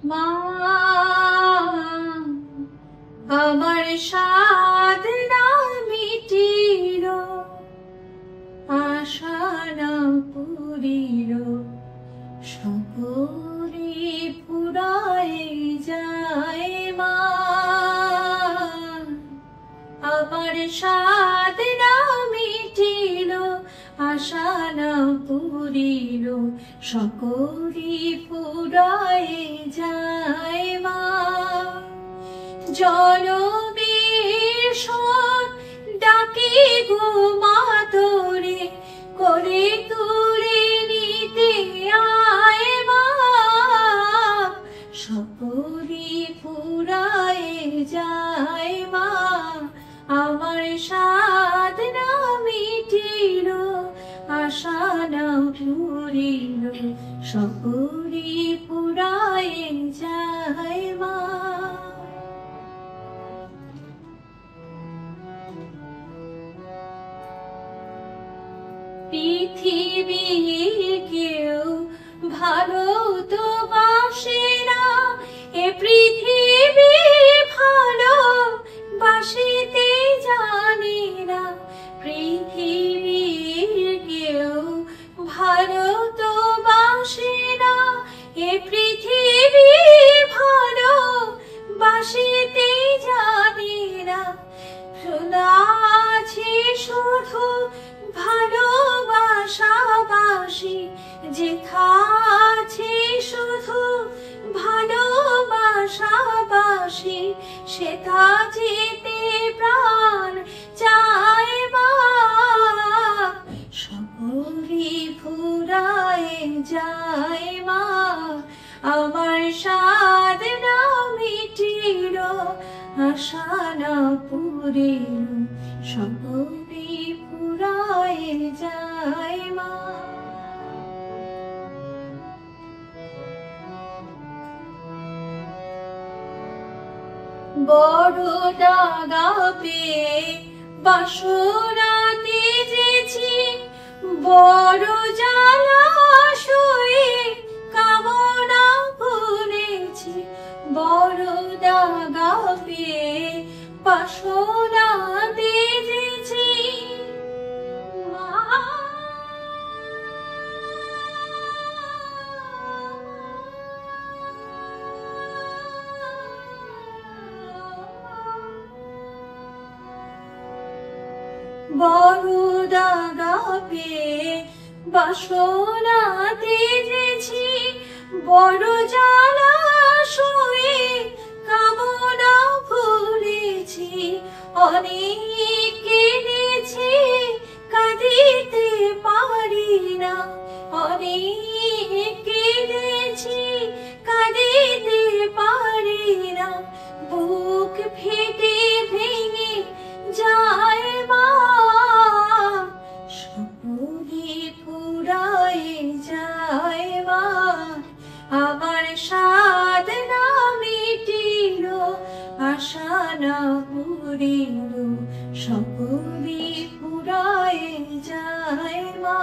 মা আমার সাধ না মিটিল, আশা না পুরিল, সকলে ফুরায় যায় মা। আমার সাধ না মিটিল, আশা না পুরিল, সকলে ফুরায় যায় মা। জনমের ডাকে গো মা তোরে, করে তুলে নিতে আয় মা। সকলে ফুরায় যায় মা। আমার সাধ না মিটিল, আশা না পুরিল, সকলে ফুরায় যায় মা। পৃথিবীর কেউ ভালো তো বাসে না, এ পৃথিবী ভালো বাসিতে জানে না। পৃথিবীর কেউ ভালো তো বাসে না, এ পৃথিবী ভালো বাসিতে জানে না। শোনা আছে শুধু ভালোবাসাবাসি, যেথা আছে শুধু ভালোবাসাবাসি, সেথা যেতে প্রাণ চায় মা। সকলে ফুরায় যায় মা। আমার সাধ না মিটিল, আশা না পুরিল, সকলে ফুরায় যায় মা। বড় দাগা পেয়ে বাসনা তেজেছি, বড় জ্বালা সয়ে কামনা ভুলেছি। বড় দাগা পেয়ে বাসনা তেজেছি মা। বড় দাগা পেয়ে বাসনা তেজেছি, বড় জ্বালা সয়ে কামনা ভুলেছি। অনেক কেঁদেছি কাঁদিতে পারি না, অনেক কেঁদেছি কাঁদিতে পারি না। বুক ফেটে ভেঙে যায় মা। সকলে ফুরায় যায় মা। আমার সাধ না মিটিল, আশা না পুরিল, সকলে ফুরায় যায় মা।